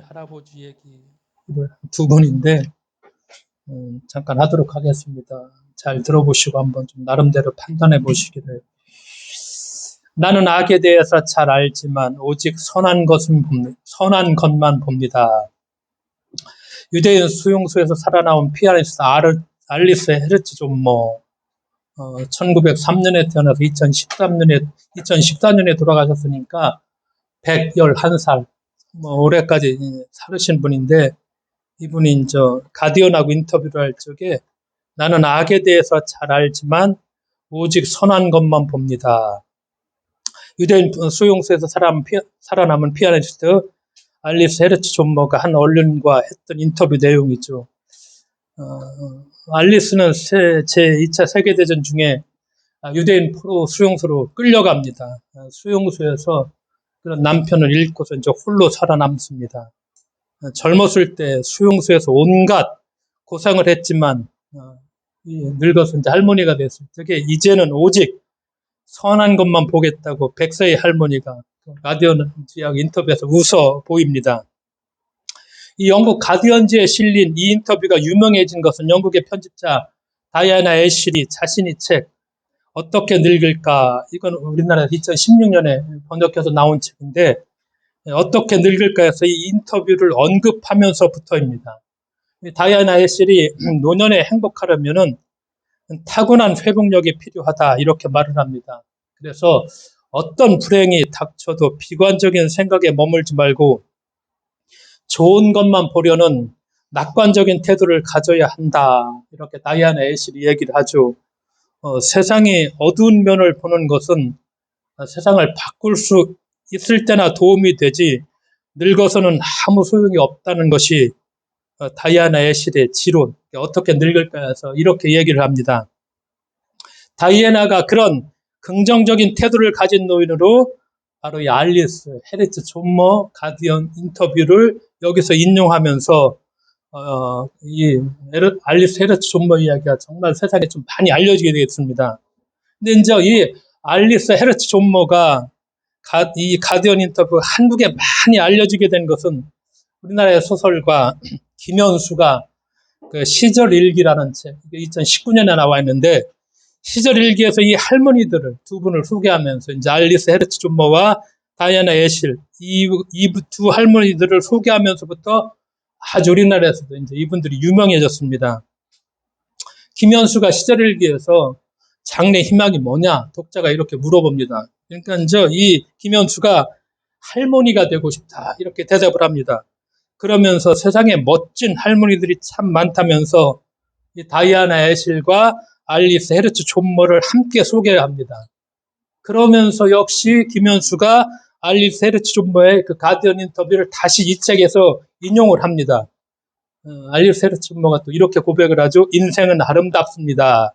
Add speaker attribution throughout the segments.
Speaker 1: 할아버지 얘기를 두 번인데 잠깐 하도록 하겠습니다. 잘 들어보시고 한번 좀 나름대로 판단해 보시기를. 나는 악에 대해서 잘 알지만 오직 선한 것만 봅니다. 유대인 수용소에서 살아나온 피아니스트 알리스 헤르츠 존머, 1903년에 태어나서 2014년에 돌아가셨으니까 111살, 올해까지 살으신 분인데, 이분이 가디언하고 인터뷰를 할 적에 나는 악에 대해서 잘 알지만 오직 선한 것만 봅니다. 유대인 수용소에서 살아남은 피아니스트 알리스 헤르츠 존머가 한 언론과 했던 인터뷰 내용이죠. 알리스는 제2차 세계대전 중에 유대인 포로 수용소로 끌려갑니다. 수용소에서 그런 남편을 잃고서 홀로 살아남습니다. 젊었을 때 수용소에서 온갖 고생을 했지만 늙어서 할머니가 됐을 적에 이제는 오직 선한 것만 보겠다고 100세의 할머니가 가디언 지역 인터뷰에서 웃어 보입니다. 이 영국 가디언지에 실린 이 인터뷰가 유명해진 것은 영국의 편집자 다이애나 애슐리 자신의 책 어떻게 늙을까, 이건 우리나라에서 2016년에 번역해서 나온 책인데, 어떻게 늙을까에서 이 인터뷰를 언급하면서부터입니다. 다이애나 애슐리 노년에 행복하려면은 타고난 회복력이 필요하다, 이렇게 말을 합니다. 그래서 어떤 불행이 닥쳐도 비관적인 생각에 머물지 말고 좋은 것만 보려는 낙관적인 태도를 가져야 한다, 이렇게 다이애나 애슐리 얘기를 하죠. 세상의 어두운 면을 보는 것은 세상을 바꿀 수 있을 때나 도움이 되지 늙어서는 아무 소용이 없다는 것이 다이애나 애슐리의 지론, 어떻게 늙을까 해서 이렇게 얘기를 합니다. 다이애나가 그런 긍정적인 태도를 가진 노인으로 바로 이 알리스 헤르츠 존머 가디언 인터뷰를 여기서 인용하면서 이 알리스 헤르츠 존머 이야기가 정말 세상에 좀 많이 알려지게 되겠습니다. 근데 이제 이 알리스 헤르츠 존머가 이 가디언 인터뷰가 한국에 많이 알려지게 된 것은 우리나라의 소설가 김현수가 그 시절일기라는 책, 2019년에 나와 있는데, 시절일기에서 이 할머니들을 두 분을 소개하면서 이제 알리스 헤르츠 존머와 다이애나 애슐 이 두 할머니들을 소개하면서부터 아주 우리나라에서도 이제 이분들이 유명해졌습니다. 김현수가 시절일기에서 장래 희망이 뭐냐, 독자가 이렇게 물어봅니다. 그러니까 이 김현수가 할머니가 되고 싶다, 이렇게 대답을 합니다. 그러면서 세상에 멋진 할머니들이 참 많다면서 이 다이애나 애슐과 알리스 헤르츠 존머를 함께 소개합니다. 그러면서 역시 김현수가 알리스 헤르츠 존머의 그 가디언 인터뷰를 다시 이 책에서 인용을 합니다. 알리스 헤르츠 존머가 또 이렇게 고백을 하죠. 인생은 아름답습니다.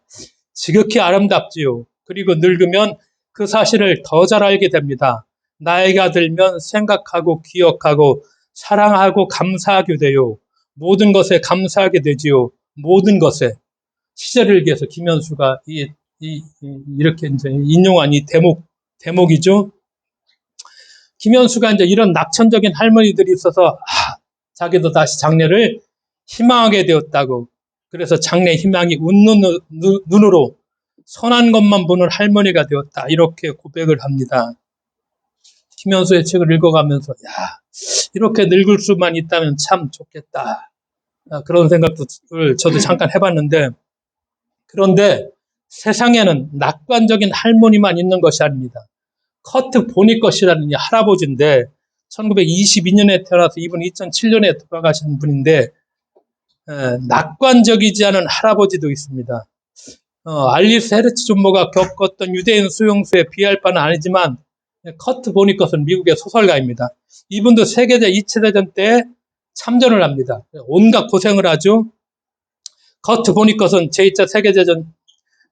Speaker 1: 지극히 아름답지요. 그리고 늙으면 그 사실을 더 잘 알게 됩니다. 나이가 들면 생각하고 기억하고 사랑하고 감사하게 돼요. 모든 것에 감사하게 되지요. 모든 것에. 시절일기에서 김현수가 이렇게 이제 인용한 이 대목이죠. 김현수가 이제 이런 낙천적인 할머니들이 있어서 자기도 다시 장래를 희망하게 되었다고. 그래서 장래 희망이 웃는 눈으로 선한 것만 보는 할머니가 되었다, 이렇게 고백을 합니다. 김현수의 책을 읽어가면서 이렇게 늙을 수만 있다면 참 좋겠다, 그런 생각을 저도 잠깐 해봤는데, 그런데 세상에는 낙관적인 할머니만 있는 것이 아닙니다. 커트 보니컷이라는 이 할아버지인데 1922년에 태어나서 이분 2007년에 돌아가신 분인데, 낙관적이지 않은 할아버지도 있습니다. 알리스 헤르츠 존머가 겪었던 유대인 수용소에 비할 바는 아니지만 커트 보니컷은 미국의 소설가입니다. 이분도 세계대 2차 대전 때 참전을 합니다. 온갖 고생을 하죠. 커트 보니컷은 제2차 세계대전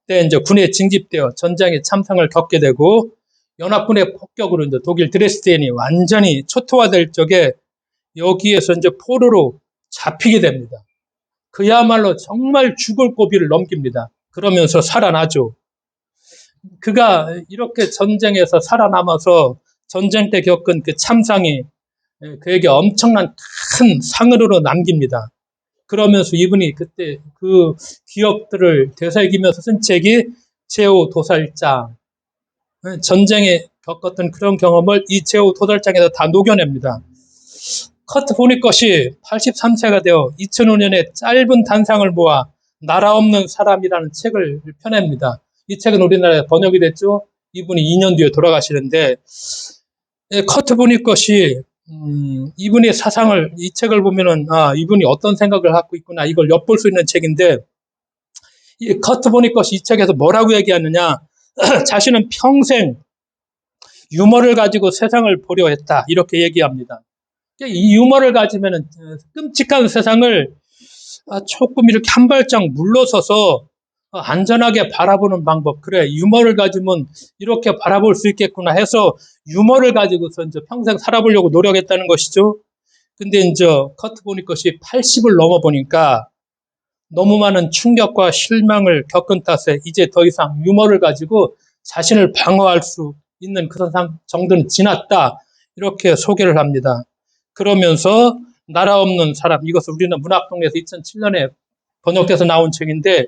Speaker 1: 때 이제 군에 징집되어 전장에 참상을 겪게 되고, 연합군의 폭격으로 이제 독일 드레스덴이 완전히 초토화될 적에 여기에서 이제 포로로 잡히게 됩니다. 그야말로 정말 죽을 고비를 넘깁니다. 그러면서 살아나죠. 그가 이렇게 전쟁에서 살아남아서 전쟁 때 겪은 그 참상이 그에게 엄청난 큰 상으로 남깁니다. 그러면서 이분이 그때 그 기억들을 되새기면서 쓴 책이 제오 도살장, 전쟁에 겪었던 그런 경험을 이 제오 도살장에서 다 녹여냅니다. 커트 보니것이 83세가 되어 2005년에 짧은 단상을 모아 나라 없는 사람이라는 책을 펴냅니다. 이 책은 우리나라에 번역이 됐죠. 이분이 2년 뒤에 돌아가시는데, 커트 보니것이 이분의 사상을, 이 책을 보면은 이분이 어떤 생각을 갖고 있구나 이걸 엿볼 수 있는 책인데, 이 커트 보니것이 이 책에서 뭐라고 얘기하느냐, 자신은 평생 유머를 가지고 세상을 보려 했다 이렇게 얘기합니다. 이 유머를 가지면은 끔찍한 세상을 조금 이렇게 한 발짝 물러서서 안전하게 바라보는 방법. 그래, 유머를 가지면 이렇게 바라볼 수 있겠구나 해서 유머를 가지고서 이제 평생 살아보려고 노력했다는 것이죠. 근데 이제 커트 보니것이 80을 넘어보니까 너무 많은 충격과 실망을 겪은 탓에 이제 더 이상 유머를 가지고 자신을 방어할 수 있는 그런 정도는 지났다. 이렇게 소개를 합니다. 그러면서 나라 없는 사람, 이것을 우리는 문학동에서 2007년에 번역돼서 나온 책인데,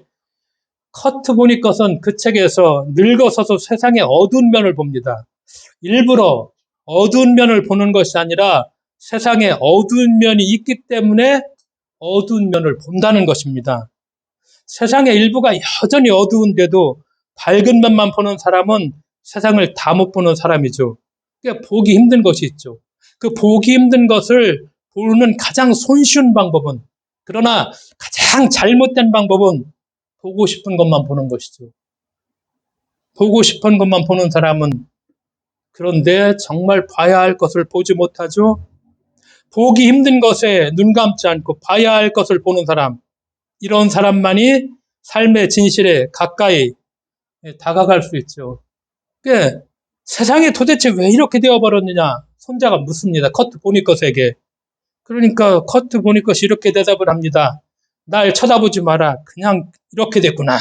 Speaker 1: 커트 보니것은 그 책에서 늙어서서 세상의 어두운 면을 봅니다. 일부러 어두운 면을 보는 것이 아니라 세상에 어두운 면이 있기 때문에 어두운 면을 본다는 것입니다. 세상의 일부가 여전히 어두운데도 밝은 면만 보는 사람은 세상을 다 못 보는 사람이죠. 그러니까 보기 힘든 것이 있죠. 그 보기 힘든 것을 보는 가장 손쉬운 방법은, 그러나 가장 잘못된 방법은 보고 싶은 것만 보는 것이죠. 보고 싶은 것만 보는 사람은 그런데 정말 봐야 할 것을 보지 못하죠. 보기 힘든 것에 눈 감지 않고 봐야 할 것을 보는 사람, 이런 사람만이 삶의 진실에 가까이 다가갈 수 있죠. 그러니까 세상이 도대체 왜 이렇게 되어버렸느냐, 손자가 묻습니다. 커트 보니것에게. 그러니까 커트 보니것이 이렇게 대답을 합니다. 날 쳐다보지 마라. 그냥 이렇게 됐구나.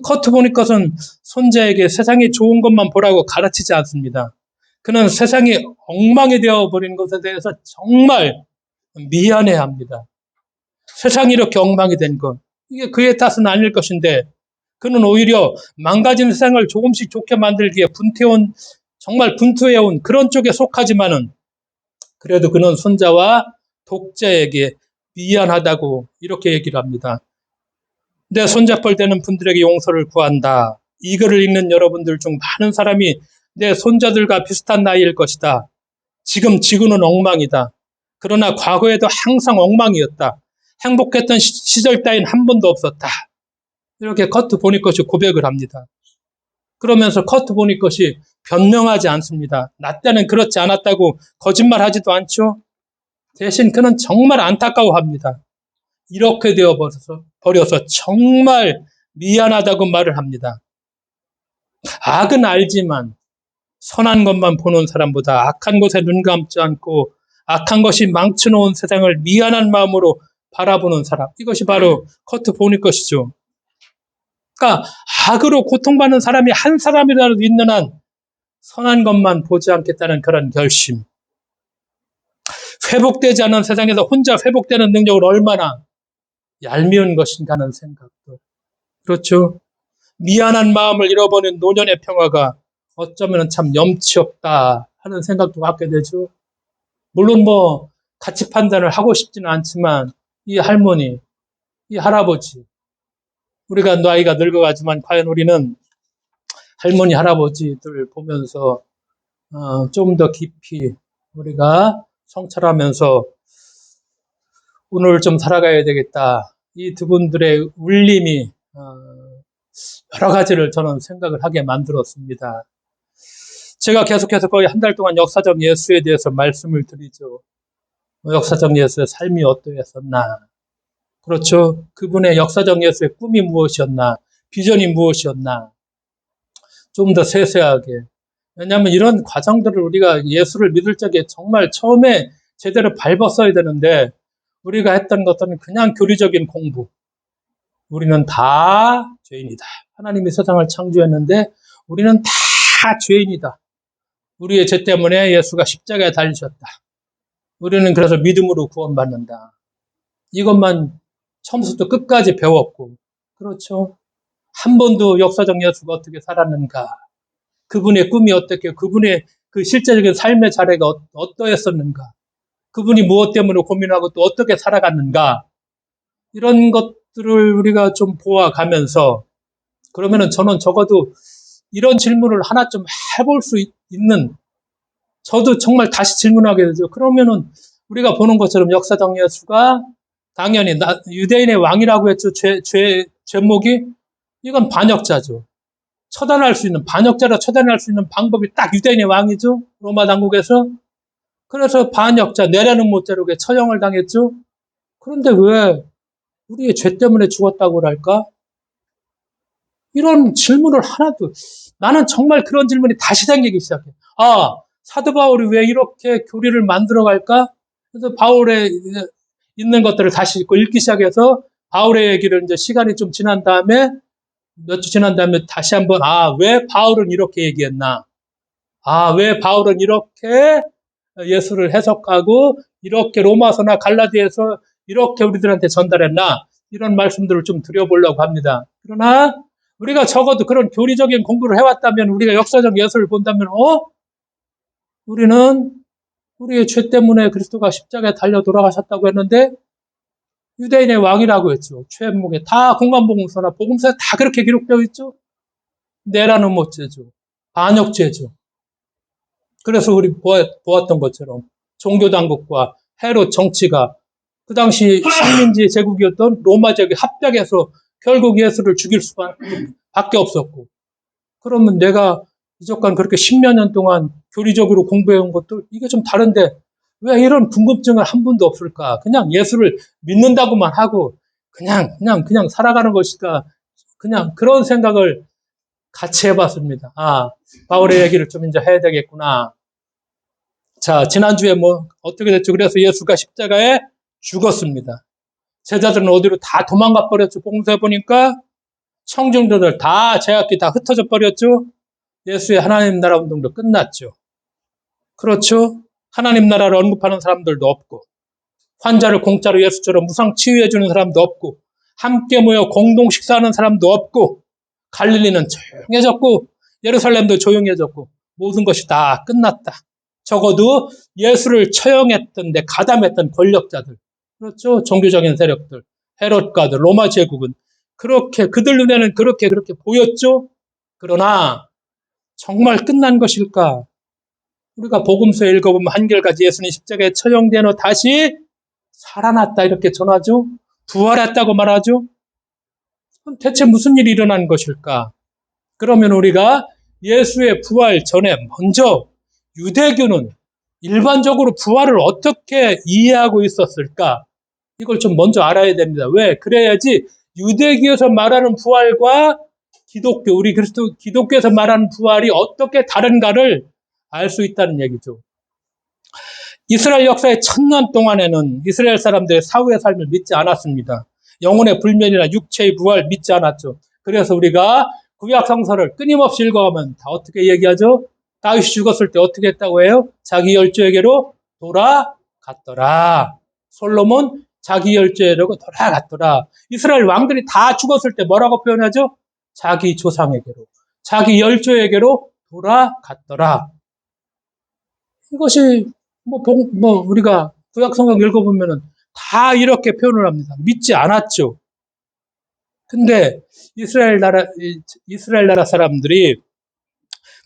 Speaker 1: 커트 보니것은 손자에게 세상이 좋은 것만 보라고 가르치지 않습니다. 그는 세상이 엉망이 되어버린 것에 대해서 정말 미안해합니다. 세상이 이렇게 엉망이 된 것, 이게 그의 탓은 아닐 것인데, 그는 오히려 망가진 세상을 조금씩 좋게 만들기에 정말 분투해온 그런 쪽에 속하지만은, 그래도 그는 손자와 독자에게 미안하다고 이렇게 얘기를 합니다. 내 손자뻘 되는 분들에게 용서를 구한다. 이 글을 읽는 여러분들 중 많은 사람이 내 손자들과 비슷한 나이일 것이다. 지금 지구는 엉망이다. 그러나 과거에도 항상 엉망이었다. 행복했던 시절 따윈 한 번도 없었다. 이렇게 커트 보니것이 고백을 합니다. 그러면서 커트 보니것이 변명하지 않습니다. 나 때는 그렇지 않았다고 거짓말하지도 않죠. 대신 그는 정말 안타까워합니다. 이렇게 되어버려서 정말 미안하다고 말을 합니다. 악은 알지만 선한 것만 보는 사람보다 악한 것에 눈 감지 않고 악한 것이 망쳐놓은 세상을 미안한 마음으로 바라보는 사람, 이것이 바로 커트 보니것이죠. 그러니까 악으로 고통받는 사람이 한 사람이라도 있는 한 선한 것만 보지 않겠다는 그런 결심. 회복되지 않은 세상에서 혼자 회복되는 능력을 얼마나 얄미운 것인가 하는 생각들. 그렇죠. 미안한 마음을 잃어버린 노년의 평화가 어쩌면 참 염치 없다 하는 생각도 갖게 되죠. 물론 가치 판단을 하고 싶지는 않지만 이 할머니, 이 할아버지, 우리가 나이가 늙어가지만 과연 우리는 할머니, 할아버지들 보면서 좀 더 깊이 우리가 성찰하면서 오늘 좀 살아가야 되겠다. 이 두 분들의 울림이 여러 가지를 저는 생각을 하게 만들었습니다. 제가 계속해서 거의 한 달 동안 역사적 예수에 대해서 말씀을 드리죠. 역사적 예수의 삶이 어떠했었나. 그렇죠. 그분의 역사적 예수의 꿈이 무엇이었나. 비전이 무엇이었나. 좀 더 세세하게. 왜냐하면 이런 과정들을 우리가 예수를 믿을 적에 정말 처음에 제대로 밟았어야 되는데, 우리가 했던 것들은 그냥 교리적인 공부. 우리는 다 죄인이다. 하나님이 세상을 창조했는데 우리는 다 죄인이다. 우리의 죄 때문에 예수가 십자가에 달리셨다. 우리는 그래서 믿음으로 구원받는다. 이것만 처음부터 끝까지 배웠고, 그렇죠. 한 번도 역사적 예수가 어떻게 살았는가, 그분의 꿈이 어떻게, 그분의 그 실제적인 삶의 자리가 어떠했었는가, 그분이 무엇 때문에 고민하고 또 어떻게 살아갔는가, 이런 것들을 우리가 좀 보아가면서, 그러면은 저는 적어도 이런 질문을 하나 좀 해볼 수 있는, 저도 정말 다시 질문하게 되죠. 그러면은 우리가 보는 것처럼 역사적 예수가 당연히 유대인의 왕이라고 했죠. 제목이 이건 반역자죠. 반역자로 처단할 수 있는 방법이 딱 유대인의 왕이죠. 로마 당국에서. 그래서 반역자, 내라는 못자르게 처형을 당했죠. 그런데 왜 우리의 죄 때문에 죽었다고 할까? 이런 질문을 하나도, 나는 정말 그런 질문이 다시 생기기 시작해. 아, 사도 바울이 왜 이렇게 교리를 만들어 갈까? 그래서 바울의 있는 것들을 다시 읽기 시작해서 바울의 얘기를 이제 시간이 좀 지난 다음에, 몇 주 지난 다음에 다시 한번, 왜 바울은 이렇게 얘기했나? 왜 바울은 이렇게 예수를 해석하고 이렇게 로마서나 갈라디아에서 이렇게 우리들한테 전달했나? 이런 말씀들을 좀 드려보려고 합니다. 그러나 우리가 적어도 그런 교리적인 공부를 해왔다면, 우리가 역사적 예술을 본다면, 우리는 우리의 죄 때문에 그리스도가 십자가에 달려 돌아가셨다고 했는데, 유대인의 왕이라고 했죠. 최목에 다 공관복음서나 복음서에 다 그렇게 기록되어 있죠. 내라는 못죄죠. 반역죄죠. 그래서 우리 보았던 것처럼 종교당국과 헤롯 정치가 그 당시 식민지 제국이었던 로마 제국이 합작해서 결국 예수를 죽일 수밖에 없었고, 그러면 내가 이적간 그렇게 10몇 년 동안 교리적으로 공부해온 것들, 이게 좀 다른데 왜 이런 궁금증을 한 번도 없을까? 그냥 예수를 믿는다고만 하고 그냥 살아가는 것일까? 그냥 그런 생각을 같이 해봤습니다. 바울의 얘기를 좀 이제 해야 되겠구나. 자, 지난주에 어떻게 됐죠? 그래서 예수가 십자가에 죽었습니다. 제자들은 어디로 다 도망가 버렸죠. 복음서에 보니까 청중들을 다 제각기 다 흩어져 버렸죠. 예수의 하나님 나라 운동도 끝났죠. 그렇죠. 하나님 나라를 언급하는 사람들도 없고, 환자를 공짜로 예수처럼 무상 치유해 주는 사람도 없고, 함께 모여 공동 식사하는 사람도 없고, 갈릴리는 조용해졌고, 예루살렘도 조용해졌고, 모든 것이 다 끝났다. 적어도 예수를 처형했던 데 가담했던 권력자들, 그렇죠. 종교적인 세력들, 헤롯가들, 로마 제국은 그렇게 그들 눈에는 그렇게 보였죠. 그러나 정말 끝난 것일까? 우리가 복음서 읽어보면 한결같이 예수님 십자가에 처형된 후 다시 살아났다 이렇게 전하죠. 부활했다고 말하죠. 그럼 대체 무슨 일이 일어난 것일까? 그러면 우리가 예수의 부활 전에 먼저 유대교는 일반적으로 부활을 어떻게 이해하고 있었을까? 이걸 좀 먼저 알아야 됩니다. 왜? 그래야지 유대교에서 말하는 부활과 우리 기독교에서 말하는 부활이 어떻게 다른가를 알 수 있다는 얘기죠. 이스라엘 역사의 1000년 동안에는 이스라엘 사람들의 사후의 삶을 믿지 않았습니다. 영혼의 불면이나 육체의 부활 믿지 않았죠. 그래서 우리가 구약 성서를 끊임없이 읽어가면 다 어떻게 얘기하죠? 다윗이 죽었을 때 어떻게 했다고 해요? 자기 열조에게로 돌아갔더라. 솔로몬 자기 열조에게로 돌아갔더라. 이스라엘 왕들이 다 죽었을 때 뭐라고 표현하죠? 자기 조상에게로, 자기 열조에게로 돌아갔더라. 이것이 우리가 구약 성경 읽어보면은 다 이렇게 표현을 합니다. 믿지 않았죠. 근데 이스라엘 나라 사람들이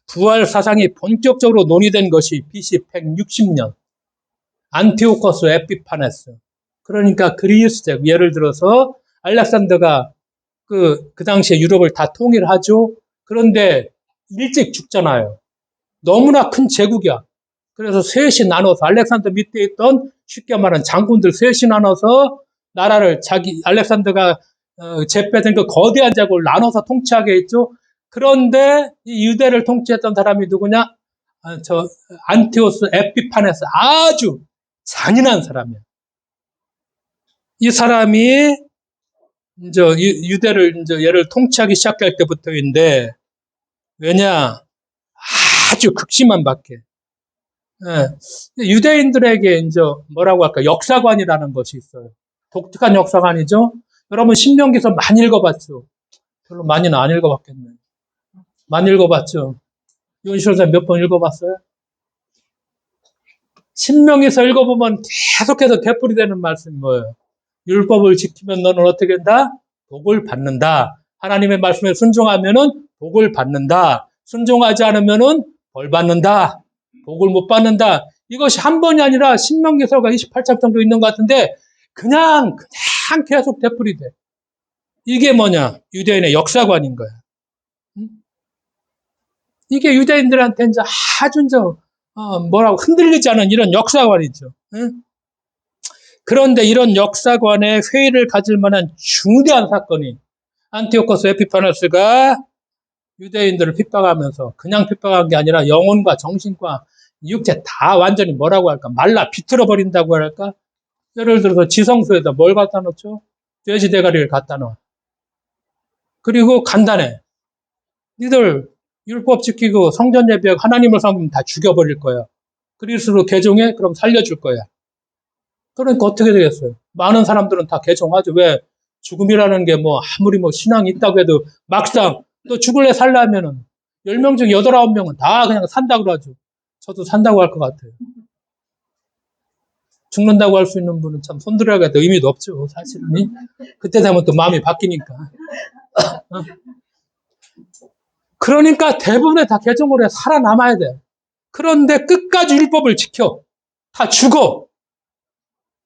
Speaker 1: 부활 사상이 본격적으로 논의된 것이 BC 160년 안티오코스 에피파네스, 그러니까 그리스제국, 예를 들어서 알렉산더가 그 당시에 유럽을 다 통일하죠. 그런데 일찍 죽잖아요. 너무나 큰 제국이야. 그래서 셋이 나눠서, 알렉산더 밑에 있던 쉽게 말하는 장군들 셋이 나눠서 나라를 알렉산더가 제패된 그 거대한 제국을 나눠서 통치하게 했죠. 그런데 이 유대를 통치했던 사람이 누구냐? 안티오스 에피파네스, 아주 잔인한 사람이야. 이 사람이 이제 얘를 통치하기 시작할 때부터인데, 왜냐? 아주 극심한 박해. 예. 유대인들에게 이제 뭐라고 할까? 역사관이라는 것이 있어요. 독특한 역사관이죠. 여러분 신명기서 많이 읽어봤죠? 별로 많이는 안 읽어봤겠네. 많이 읽어봤죠? 윤실사 몇 번 읽어봤어요? 신명기서 읽어보면 계속해서 되풀이되는 말씀이 뭐예요? 율법을 지키면 너는 어떻게 한다? 복을 받는다. 하나님의 말씀에 순종하면은 복을 받는다. 순종하지 않으면은 벌 받는다. 복을 못 받는다. 이것이 한 번이 아니라 신명기서가 28장 정도 있는 것 같은데 그냥 계속 되풀이돼. 이게 뭐냐? 유대인의 역사관인 거야. 이게 유대인들한테 이제 아주 이제 뭐라고 흔들리지 않은 이런 역사관이죠. 그런데 이런 역사관에 회의를 가질 만한 중대한 사건이 안티오코스 에피파네스가 유대인들을 핍박하면서 그냥 핍박한 게 아니라 영혼과 정신과 육체 다 완전히 뭐라고 할까? 말라 비틀어 버린다고 할까? 예를 들어서 지성소에다 뭘 갖다 놓죠? 돼지 대가리를 갖다 놔. 그리고 간단해. 니들 율법 지키고 성전 예배하고 하나님을 섬기면 다 죽여버릴 거야. 그리스도 개종해? 그럼 살려줄 거야. 그러니까 어떻게 되겠어요? 많은 사람들은 다 개종하죠. 왜? 죽음이라는 게 뭐 아무리 뭐 신앙이 있다고 해도 막상 또 죽을래 살라 하면은 10명 중 8, 9명은 다 그냥 산다고 하죠. 저도 산다고 할 것 같아요. 죽는다고 할 수 있는 분은 참 손들어야 겠다 의미도 없죠. 사실은. 그때 되면 또 마음이 바뀌니까. 그러니까 대부분의 다 개종을 해 살아남아야 돼. 그런데 끝까지 율법을 지켜. 다 죽어.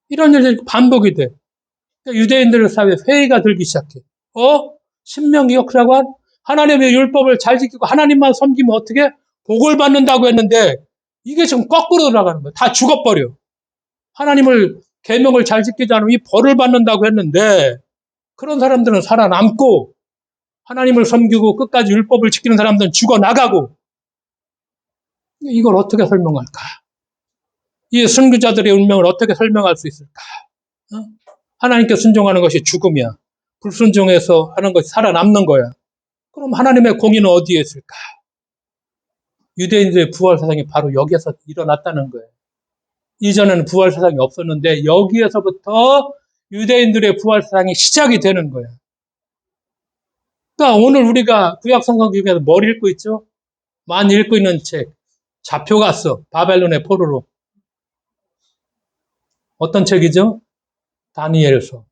Speaker 1: 이런 일이 반복이 돼. 유대인들 사이에 회의가 들기 시작해. 신명기 역사관? 하나님의 율법을 잘 지키고 하나님만 섬기면 어떻게? 복을 받는다고 했는데 이게 지금 거꾸로 돌아가는 거야. 다 죽어버려. 하나님을 계명을 잘 지키지 않으면 이 벌을 받는다고 했는데 그런 사람들은 살아남고 하나님을 섬기고 끝까지 율법을 지키는 사람들은 죽어나가고 이걸 어떻게 설명할까? 이 순교자들의 운명을 어떻게 설명할 수 있을까? 하나님께 순종하는 것이 죽음이야. 불순종해서 하는 것이 살아남는 거야. 그럼 하나님의 공의는 어디에 있을까? 유대인들의 부활 사상이 바로 여기에서 일어났다는 거예요. 이전에는 부활 사상이 없었는데 여기에서부터 유대인들의 부활 사상이 시작이 되는 거예요. 그러니까 오늘 우리가 구약 성경 중에서 뭘 읽고 있죠? 많이 읽고 있는 책. 잡혀갔어. 바벨론의 포로로. 어떤 책이죠? 다니엘서.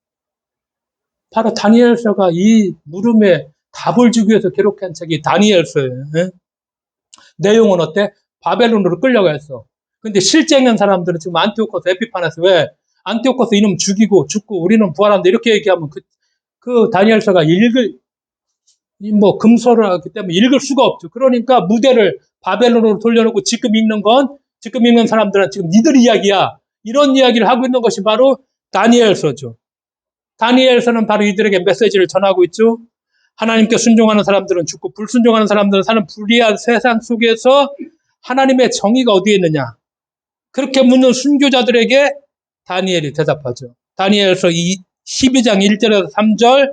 Speaker 1: 바로 다니엘서가 이 물음에 답을 주기 위해서 기록한 책이 다니엘서예요. 내용은 어때? 바벨론으로 끌려갔어. 근데 실제 있는 사람들은 지금 안티오코스 에피파네스 왜? 안티오코스 이놈 죽이고 죽고 우리는 부활한다 이렇게 얘기하면 그 다니엘서가 금서를 하기 때문에 읽을 수가 없죠. 그러니까 무대를 바벨론으로 돌려놓고 지금 읽는 사람들은 지금 니들 이야기야. 이런 이야기를 하고 있는 것이 바로 다니엘서죠. 다니엘서는 바로 이들에게 메시지를 전하고 있죠. 하나님께 순종하는 사람들은 죽고 불순종하는 사람들은 사는 불의한 세상 속에서 하나님의 정의가 어디에 있느냐. 그렇게 묻는 순교자들에게 다니엘이 대답하죠. 다니엘서 12장 1절에서 3절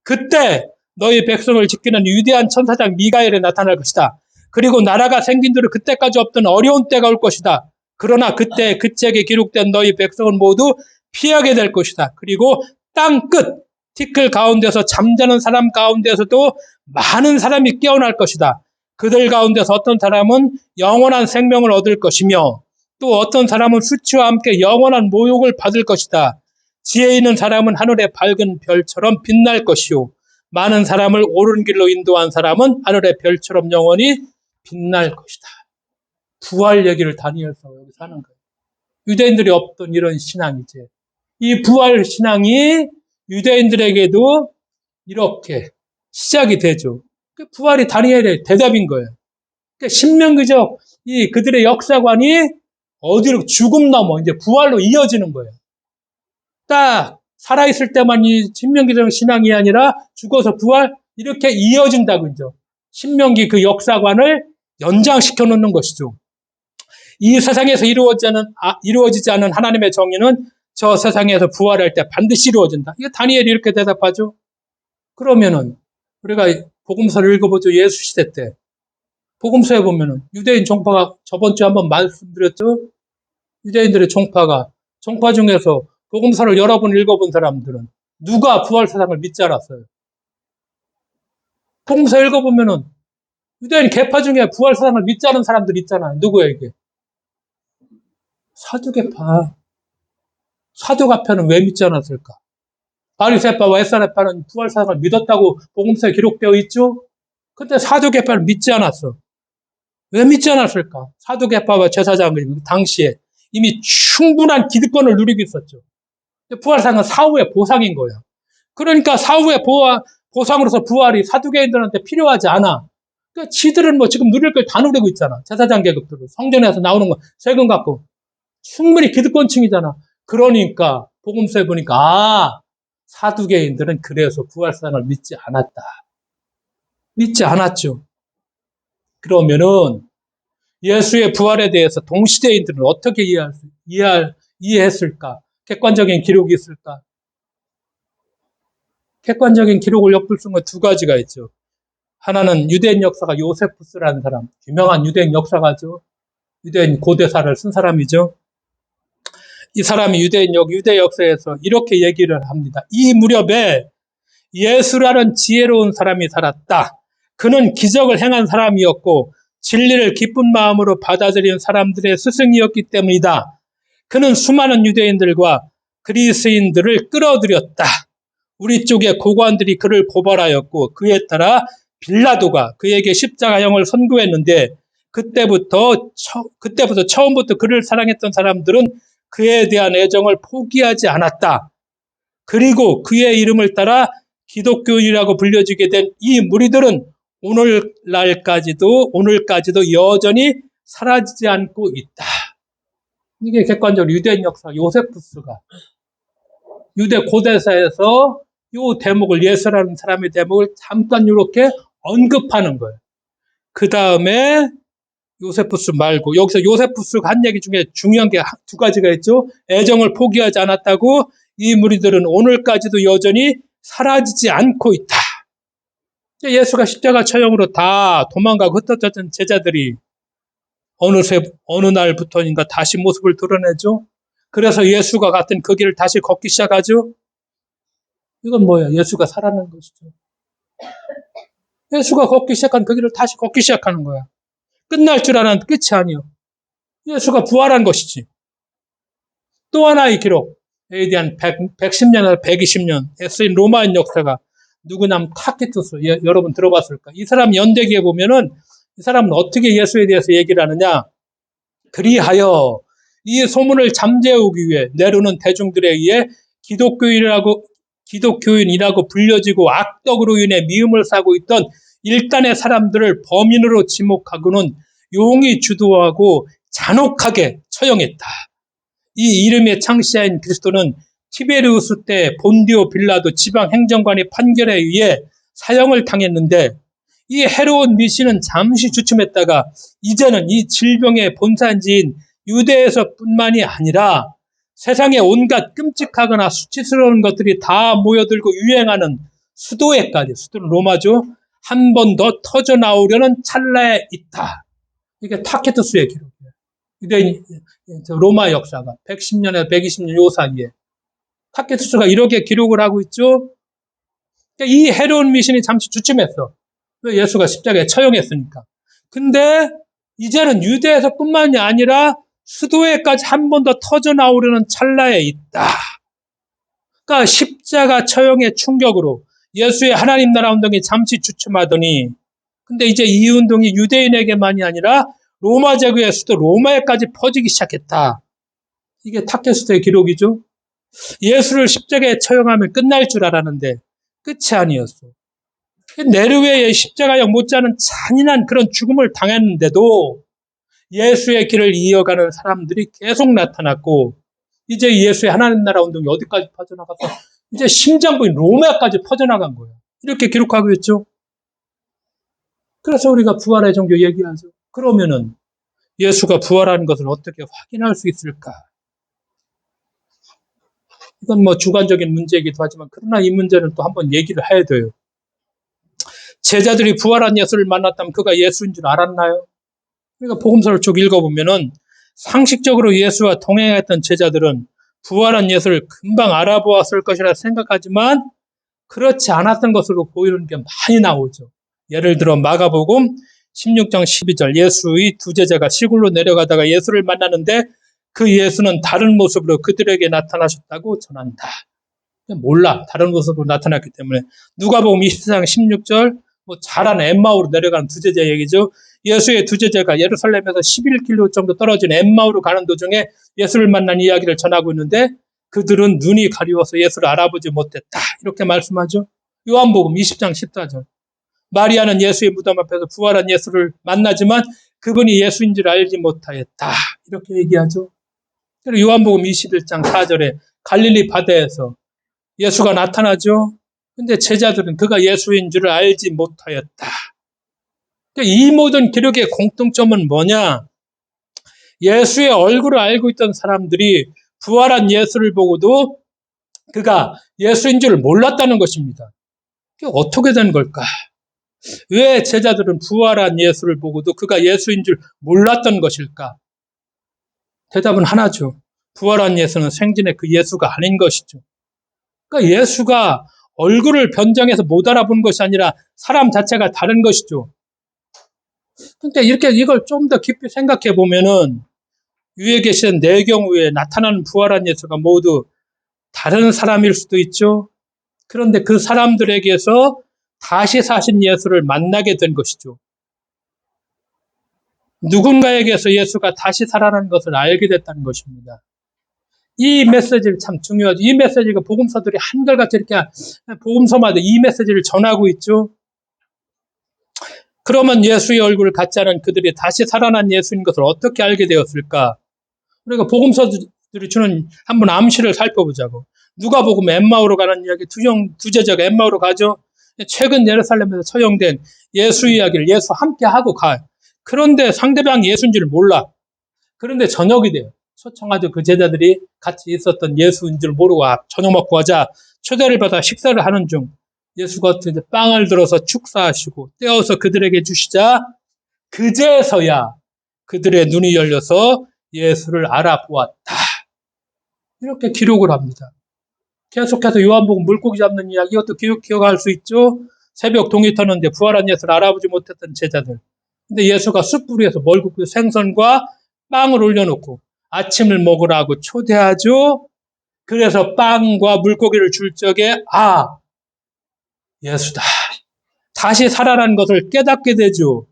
Speaker 1: 그때 너희 백성을 지키는 위대한 천사장 미가엘이 나타날 것이다. 그리고 나라가 생긴 뒤로 그때까지 없던 어려운 때가 올 것이다. 그러나 그때 그 책에 기록된 너희 백성은 모두 피하게 될 것이다. 그리고 땅 끝, 티끌 가운데서 잠자는 사람 가운데서도 많은 사람이 깨어날 것이다. 그들 가운데서 어떤 사람은 영원한 생명을 얻을 것이며 또 어떤 사람은 수치와 함께 영원한 모욕을 받을 것이다. 지혜 있는 사람은 하늘의 밝은 별처럼 빛날 것이요. 많은 사람을 옳은 길로 인도한 사람은 하늘의 별처럼 영원히 빛날 것이다. 부활 얘기를 다니엘서가 여기서 하는 거예요. 유대인들이 없던 이런 신앙이지. 이 부활 신앙이 유대인들에게도 이렇게 시작이 되죠. 그 부활이 다니엘의 대답인 거예요. 그러니까 신명기적 그들의 역사관이 어디로 죽음 넘어 이제 부활로 이어지는 거예요. 딱 살아있을 때만 이 신명기적 신앙이 아니라 죽어서 부활 이렇게 이어진다고죠. 신명기 그 역사관을 연장시켜 놓는 것이죠. 이 세상에서 이루어지지 않은 하나님의 정의는 저 세상에서 부활할 때 반드시 이루어진다. 이거 다니엘이 이렇게 대답하죠. 그러면은 우리가 복음서를 읽어보죠. 예수 시대 때 복음서에 보면은 유대인 종파가 저번 주에 한번 말씀드렸죠? 유대인들의 종파 중에서 복음서를 여러 번 읽어본 사람들은 누가 부활 세상을 믿지 않았어요? 복음서 읽어보면은 유대인 계파 중에 부활 세상을 믿지 않은 사람들 있잖아요. 누구에게? 사두개파. 사두가파는 왜 믿지 않았을까? 바리새파와 에사레파는 부활 세상을 믿었다고 복음서에 기록되어 있죠? 근데 사두개파는 믿지 않았어. 왜 믿지 않았을까? 사두개파와 제사장은 당시에 이미 충분한 기득권을 누리고 있었죠. 부활상은 사후의 보상인 거야. 그러니까 사후의 보상으로서 부활이 사두개인들한테 필요하지 않아. 그러니까 지들은 뭐 지금 누릴 걸 다 누리고 있잖아. 제사장 계급들은. 성전에서 나오는 거 세금 갖고. 충분히 기득권층이잖아. 그러니까 복음서에 보니까 사두개인들은 그래서 부활상을 믿지 않았다. 믿지 않았죠. 그러면은 예수의 부활에 대해서 동시대인들은 어떻게 이해했을까? 객관적인 기록이 있을까? 객관적인 기록을 엿볼 수 있는 두 가지가 있죠. 하나는 유대인 역사가 요세푸스라는 사람, 유명한 유대인 역사가죠. 유대인 고대사를 쓴 사람이죠. 이 사람이 유대 역사에서 이렇게 얘기를 합니다. 이 무렵에 예수라는 지혜로운 사람이 살았다. 그는 기적을 행한 사람이었고 진리를 기쁜 마음으로 받아들인 사람들의 스승이었기 때문이다. 그는 수많은 유대인들과 그리스인들을 끌어들였다. 우리 쪽의 고관들이 그를 고발하였고 그에 따라 빌라도가 그에게 십자가형을 선고했는데 그때부터 처음부터 그를 사랑했던 사람들은 그에 대한 애정을 포기하지 않았다. 그리고 그의 이름을 따라 기독교인이라고 불려지게 된 이 무리들은 오늘까지도 여전히 사라지지 않고 있다. 이게 객관적으로 유대인 역사 요세푸스가 유대 고대사에서 이 대목을 예수라는 사람의 대목을 잠깐 이렇게 언급하는 거예요. 그 다음에 요세푸스 말고 여기서 요세푸스가 한 얘기 중에 중요한 게 두 가지가 있죠. 애정을 포기하지 않았다고 이 무리들은 오늘까지도 여전히 사라지지 않고 있다. 예수가 십자가 처형으로 다 도망가고 흩어졌던 제자들이 어느 날부터인가 다시 모습을 드러내죠. 그래서 예수가 같은 그 길을 다시 걷기 시작하죠. 이건 뭐야? 예수가 살아난 것이죠. 예수가 걷기 시작한 그 길을 다시 걷기 시작하는 거야. 끝날 줄 알았는데 끝이 아니요. 예수가 부활한 것이지. 또 하나의 기록, AD 한 110년에서 120년에 쓰인 로마인 역사가 누구냐면 타키투스, 여러분 들어봤을까? 이 사람 연대기에 보면은 이 사람은 어떻게 예수에 대해서 얘기를 하느냐? 그리하여 이 소문을 잠재우기 위해 내려오는 대중들에 의해 기독교인이라고 불려지고 악덕으로 인해 미움을 사고 있던 일단의 사람들을 범인으로 지목하고는 용이 주도하고 잔혹하게 처형했다. 이 이름의 창시자인 그리스도는 티베리우스 때 본디오 빌라도 지방 행정관의 판결에 의해 사형을 당했는데 이 해로운 미신은 잠시 주춤했다가 이제는 이 질병의 본산지인 유대에서뿐만이 아니라 세상의 온갖 끔찍하거나 수치스러운 것들이 다 모여들고 유행하는 수도는 로마죠. 한 번 더 터져 나오려는 찰나에 있다. 이게 타케투스의 기록이에요. 유대인 로마 역사가 110년에서 120년 요 사이에 타케투스가 이렇게 기록을 하고 있죠. 그러니까 이 해로운 미신이 잠시 주춤했어. 왜? 예수가 십자가에 처형했으니까. 근데 이제는 유대에서뿐만이 아니라 수도에까지 한 번 더 터져 나오려는 찰나에 있다. 그러니까 십자가 처형의 충격으로 예수의 하나님 나라 운동이 잠시 주춤하더니 근데 이제 이 운동이 유대인에게만이 아니라 로마 제국의 수도 로마에까지 퍼지기 시작했다. 이게 타케투스의 기록이죠. 예수를 십자가에 처형하면 끝날 줄 알았는데 끝이 아니었어. 네르웨의 십자가형 못지않은 잔인한 그런 죽음을 당했는데도 예수의 길을 이어가는 사람들이 계속 나타났고 이제 예수의 하나님 나라 운동이 어디까지 퍼져나가서 이제 심장부인 로마까지 퍼져나간 거예요. 이렇게 기록하고 있죠. 그래서 우리가 부활의 종교 얘기하죠. 그러면은 예수가 부활하는 것을 어떻게 확인할 수 있을까? 이건 뭐 주관적인 문제이기도 하지만 그러나 이 문제는 또 한번 얘기를 해야 돼요. 제자들이 부활한 예수를 만났다면 그가 예수인 줄 알았나요? 그러니까 복음서를 쭉 읽어보면은 상식적으로 예수와 동행했던 제자들은 부활한 예수를 금방 알아보았을 것이라 생각하지만 그렇지 않았던 것으로 보이는 게 많이 나오죠. 예를 들어 마가복음 16장 12절 예수의 두 제자가 시골로 내려가다가 예수를 만나는데 그 예수는 다른 모습으로 그들에게 나타나셨다고 전한다. 몰라. 다른 모습으로 나타났기 때문에. 누가복음 24장 16절 잘 아는 엠마오로 내려가는 두 제자 얘기죠. 예수의 두 제자가 예루살렘에서 11km 정도 떨어진 엠마오로 가는 도중에 예수를 만난 이야기를 전하고 있는데 그들은 눈이 가리워서 예수를 알아보지 못했다. 이렇게 말씀하죠. 요한복음 20장 14절. 마리아는 예수의 무덤 앞에서 부활한 예수를 만나지만 그분이 예수인 줄 알지 못하였다. 이렇게 얘기하죠. 그리고 요한복음 21장 4절에 갈릴리 바다에서 예수가 나타나죠. 근데 제자들은 그가 예수인 줄 알지 못하였다. 그러니까 이 모든 기록의 공통점은 뭐냐? 예수의 얼굴을 알고 있던 사람들이 부활한 예수를 보고도 그가 예수인 줄 몰랐다는 것입니다. 그게 어떻게 된 걸까? 왜 제자들은 부활한 예수를 보고도 그가 예수인 줄 몰랐던 것일까? 대답은 하나죠. 부활한 예수는 생전에 그 예수가 아닌 것이죠. 그러니까 예수가 얼굴을 변장해서 못 알아본 것이 아니라 사람 자체가 다른 것이죠. 그러니까 이렇게 이걸 좀 더 깊이 생각해 보면은 위에 계신 네 경우에 나타나는 부활한 예수가 모두 다른 사람일 수도 있죠. 그런데 그 사람들에게서 다시 사신 예수를 만나게 된 것이죠. 누군가에게서 예수가 다시 살아난 것을 알게 됐다는 것입니다. 이 메시지를 참 중요하죠. 이 메시지가 복음서들이 한결같이 이렇게 복음서마다 이 메시지를 전하고 있죠. 그러면 예수의 얼굴을 갖지 않은 그들이 다시 살아난 예수인 것을 어떻게 알게 되었을까? 우리가 복음서들이 주는 한번 암시를 살펴보자고. 누가복음 엠마오로 가는 이야기, 두 제자가 엠마오로 가죠. 최근 예루살렘에서 처형된 예수 이야기를 예수 함께 하고 가요. 그런데 상대방이 예수인 줄 몰라. 그런데 저녁이 돼요. 초청하죠. 그 제자들이 같이 있었던 예수인 줄 모르고 저녁 먹고 가자. 초대를 받아 식사를 하는 중 예수가 이제 빵을 들어서 축사하시고 떼어서 그들에게 주시자 그제서야 그들의 눈이 열려서 예수를 알아보았다. 이렇게 기록을 합니다. 계속해서 요한복음 물고기 잡는 이야기 이것도 기억할 수 있죠. 새벽 동이 터는데 부활한 예수를 알아보지 못했던 제자들. 근데 예수가 숯불 위에서 뭘 굽고 생선과 빵을 올려놓고 아침을 먹으라고 초대하죠. 그래서 빵과 물고기를 줄 적에 예수다. 다시 살아난 것을 깨닫게 되죠.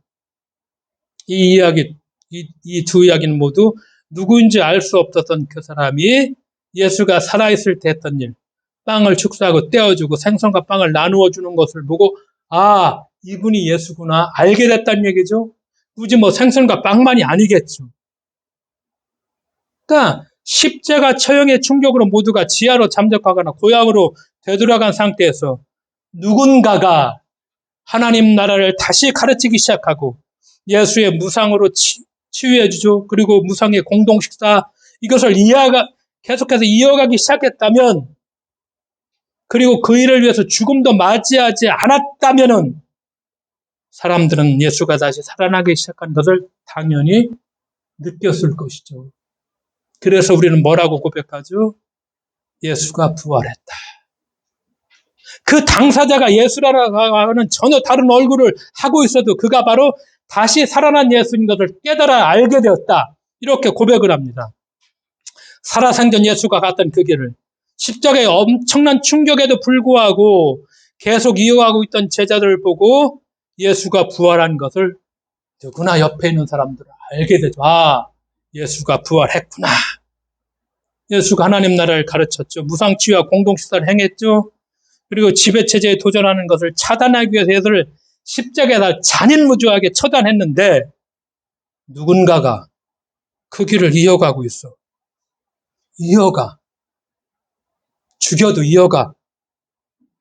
Speaker 1: 이 이야기, 이 두 이야기는 모두 누구인지 알 수 없었던 그 사람이 예수가 살아있을 때 했던 일, 빵을 축사하고 떼어주고 생선과 빵을 나누어 주는 것을 보고 이분이 예수구나 알게 됐다는 얘기죠. 굳이 생선과 빵만이 아니겠죠. 그러니까 십자가 처형의 충격으로 모두가 지하로 잠적하거나 고향으로 되돌아간 상태에서 누군가가 하나님 나라를 다시 가르치기 시작하고 예수의 무상으로 치유해 주죠. 그리고 무상의 공동 식사 이것을 계속해서 이어가기 시작했다면 그리고 그 일을 위해서 죽음도 맞이하지 않았다면은 사람들은 예수가 다시 살아나기 시작한 것을 당연히 느꼈을 것이죠. 그래서 우리는 뭐라고 고백하죠? 예수가 부활했다. 그 당사자가 예수라는 전혀 다른 얼굴을 하고 있어도 그가 바로 다시 살아난 예수인 것을 깨달아 알게 되었다. 이렇게 고백을 합니다. 살아생전 예수가 갔던 그 길을 십자가의 엄청난 충격에도 불구하고 계속 이어가고 있던 제자들을 보고 예수가 부활한 것을 누구나 옆에 있는 사람들은 알게 되죠. 예수가 부활했구나. 예수가 하나님 나라를 가르쳤죠. 무상치유와 공동식사를 행했죠. 그리고 지배체제에 도전하는 것을 차단하기 위해서 예수를 십자가에다 잔인무주하게 처단했는데 누군가가 그 길을 이어가고 있어. 이어가. 죽여도 이어가.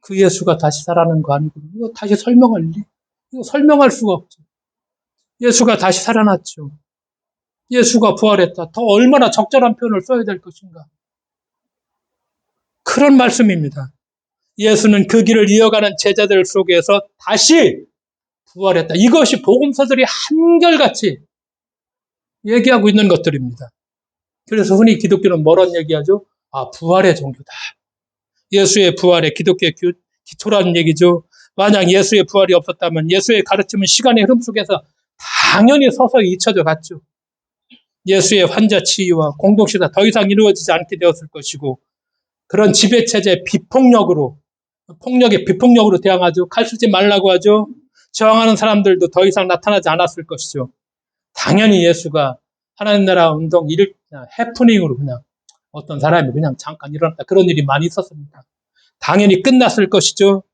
Speaker 1: 그 예수가 다시 살아나는 거 아니고 이거 다시 설명할 리? 이거 설명할 수가 없죠. 예수가 다시 살아났죠. 예수가 부활했다. 더 얼마나 적절한 표현을 써야 될 것인가. 그런 말씀입니다. 예수는 그 길을 이어가는 제자들 속에서 다시 부활했다. 이것이 복음서들이 한결같이 얘기하고 있는 것들입니다. 그래서 흔히 기독교는 뭐란 얘기하죠? 부활의 종교다. 예수의 부활에 기독교의 기초라는 얘기죠. 만약 예수의 부활이 없었다면 예수의 가르침은 시간의 흐름 속에서 당연히 서서히 잊혀져 갔죠. 예수의 환자 치유와 공동체가 더 이상 이루어지지 않게 되었을 것이고, 그런 지배체제의 폭력에 비폭력으로 대항하죠. 칼 쓰지 말라고 하죠. 저항하는 사람들도 더 이상 나타나지 않았을 것이죠. 당연히 예수가 하나님 나라 운동 해프닝으로 그냥 어떤 사람이 그냥 잠깐 일어났다. 그런 일이 많이 있었습니다. 당연히 끝났을 것이죠.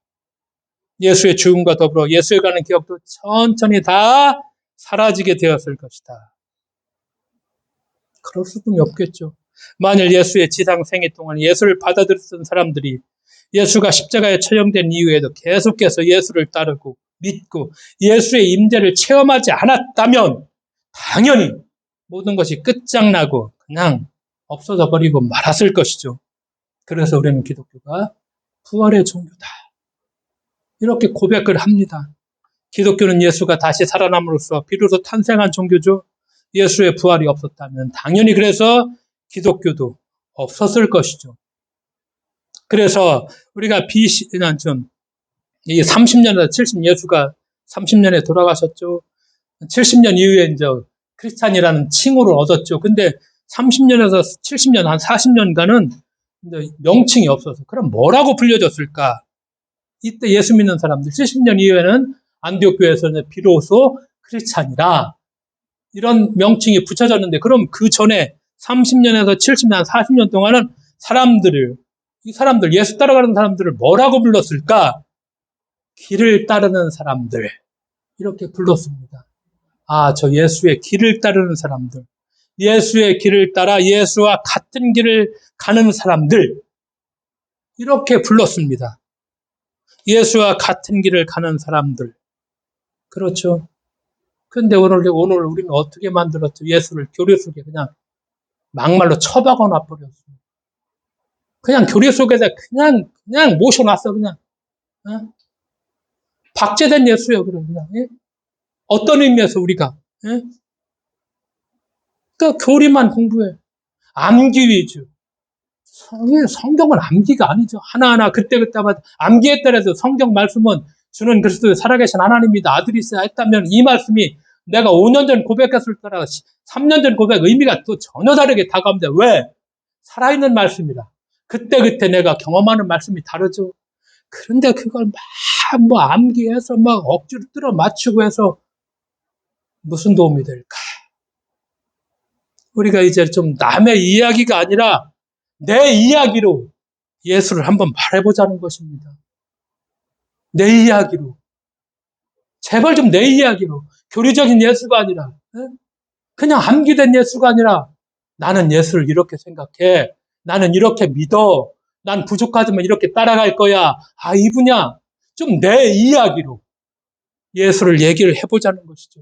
Speaker 1: 예수의 죽음과 더불어 예수에 관한 기억도 천천히 다 사라지게 되었을 것이다. 그럴 수밖에 없겠죠. 만일 예수의 지상 생애 동안 예수를 받아들였던 사람들이 예수가 십자가에 처형된 이후에도 계속해서 예수를 따르고 믿고 예수의 임재를 체험하지 않았다면 당연히 모든 것이 끝장나고 그냥 없어져 버리고 말았을 것이죠. 그래서 우리는 기독교가 부활의 종교다. 이렇게 고백을 합니다. 기독교는 예수가 다시 살아남으로써 비로소 탄생한 종교죠. 예수의 부활이 없었다면 당연히 그래서 기독교도 없었을 것이죠. 그래서 우리가 이 30년에서 70, 예수가 30년에 돌아가셨죠. 70년 이후에 이제 크리스찬이라는 칭호를 얻었죠. 근데 30년에서 70년, 한 40년간은 명칭이 없어서 그럼 뭐라고 불려졌을까? 이때 예수 믿는 사람들 70년 이후에는 안디옥 교회에서는 비로소 크리스찬이라 이런 명칭이 붙여졌는데, 그럼 그 전에 30년에서 70년, 40년 동안은 이 사람들, 예수 따라가는 사람들을 뭐라고 불렀을까? 길을 따르는 사람들. 이렇게 불렀습니다. 저 예수의 길을 따르는 사람들. 예수의 길을 따라 예수와 같은 길을 가는 사람들. 이렇게 불렀습니다. 예수와 같은 길을 가는 사람들. 그렇죠. 근데 오늘 우리는 어떻게 만들었죠? 예수를 교리 속에 그냥 막말로 처박아 놔버렸어요. 그냥 교리 속에서 그냥 모셔놨어, 그냥. 박제된 예수예요, 그냥. 예? 어떤 의미에서 우리가, 예? 그러니까 교리만 공부해. 암기 위주. 성경은 암기가 아니죠. 하나하나 그때그때마다 암기에 따라서 성경 말씀은 주는 그리스도의 살아계신 하나님이다, 아들이시다 했다면 이 말씀이 내가 5년 전 고백했을 때랑 3년 전 고백 의미가 또 전혀 다르게 다가옵니다. 왜? 살아있는 말씀이라. 그때 내가 경험하는 말씀이 다르죠. 그런데 그걸 암기해서 억지로 뚫어 맞추고 해서 무슨 도움이 될까? 우리가 이제 좀 남의 이야기가 아니라 내 이야기로 예수를 한번 말해보자는 것입니다. 내 이야기로. 제발 좀 내 이야기로. 교리적인 예수가 아니라, 그냥 암기된 예수가 아니라, 나는 예수를 이렇게 생각해. 나는 이렇게 믿어. 난 부족하지만 이렇게 따라갈 거야. 이분야. 좀 내 이야기로 예수를 얘기를 해보자는 것이죠.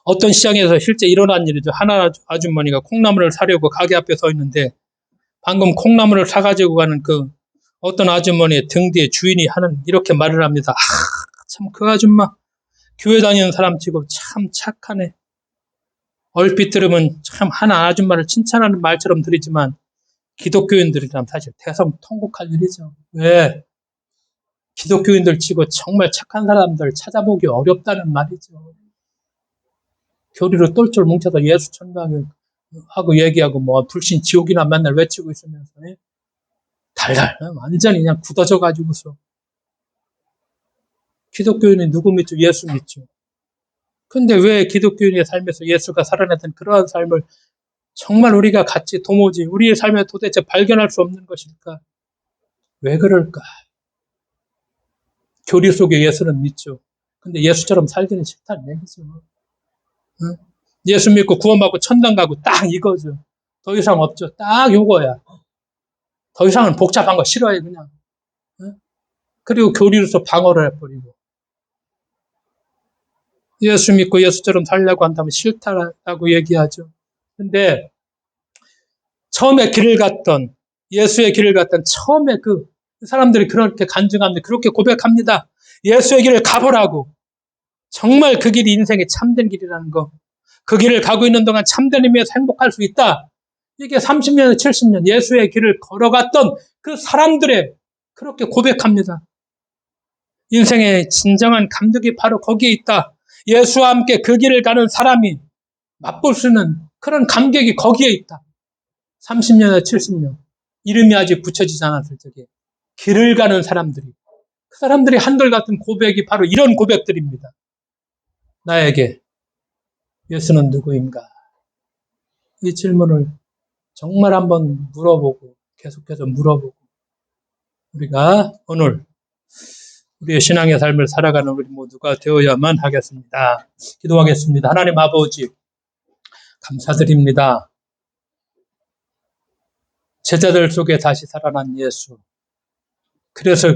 Speaker 1: 어떤 시장에서 실제 일어난 일이죠. 하나 아주머니가 콩나물을 사려고 가게 앞에 서 있는데, 방금 콩나물을 사가지고 가는 그 어떤 아주머니의 등 뒤에 주인이 이렇게 말을 합니다. 참 그 아줌마 교회 다니는 사람 치고 참 착하네. 얼핏 들으면 참 하나 아줌마를 칭찬하는 말처럼 들리지만 기독교인들이라면 사실 대성통곡할 일이죠. 왜? 기독교인들 치고 정말 착한 사람들 찾아보기 어렵다는 말이죠. 교리로 똘똘 뭉쳐서 예수 천당을 하고 얘기하고 불신 지옥이나 맨날 외치고 있으면서 달달 완전히 그냥 굳어져 가지고서. 기독교인이 누구 믿죠? 예수 믿죠. 근데 왜 기독교인의 삶에서 예수가 살아냈던 그러한 삶을 정말 우리가 같이 도무지 우리의 삶에 도대체 발견할 수 없는 것일까? 왜 그럴까? 교리 속에 예수는 믿죠. 근데 예수처럼 살기는 싫다는 얘기죠. 응? 예수 믿고 구원받고 천당 가고 딱 이거죠. 더 이상 없죠. 딱 요거야. 더 이상은 복잡한 거 싫어해 그냥. 응? 그리고 교리로서 방어를 해버리고. 예수 믿고 예수처럼 살려고 한다면 싫다라고 얘기하죠. 근데 처음에 예수의 길을 갔던 처음에 그 사람들이 그렇게 간증합니다. 그렇게 고백합니다. 예수의 길을 가보라고. 정말 그 길이 인생의 참된 길이라는 거. 그 길을 가고 있는 동안 참된 의미에서 행복할 수 있다. 이게 30년, 70년 예수의 길을 걸어갔던 그 사람들의 그렇게 고백합니다. 인생의 진정한 감격이 바로 거기에 있다. 예수와 함께 그 길을 가는 사람이 맛볼 수 있는 그런 감격이 거기에 있다. 30년이나 70년. 이름이 아직 붙여지지 않았을 적에 길을 가는 사람들이, 그 사람들이 한결같은 고백이 바로 이런 고백들입니다. 나에게 예수는 누구인가? 이 질문을 정말 한번 물어보고 계속해서 물어보고 우리가 오늘 우리의 신앙의 삶을 살아가는 우리 모두가 되어야만 하겠습니다. 기도하겠습니다. 하나님 아버지 감사드립니다. 제자들 속에 다시 살아난 예수. 그래서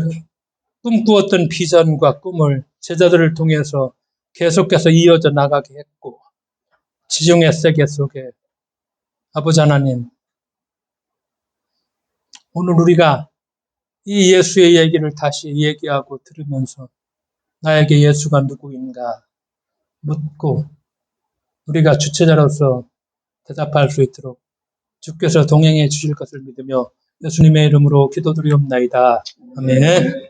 Speaker 1: 꿈꾸었던 비전과 꿈을 제자들을 통해서 계속해서 이어져 나가게 했고 지중해 세계 속에 아버지 하나님 오늘 우리가 이 예수의 얘기를 다시 얘기하고 들으면서 나에게 예수가 누구인가 묻고 우리가 주체자로서 대답할 수 있도록 주께서 동행해 주실 것을 믿으며 예수님의 이름으로 기도드리옵나이다. 아멘.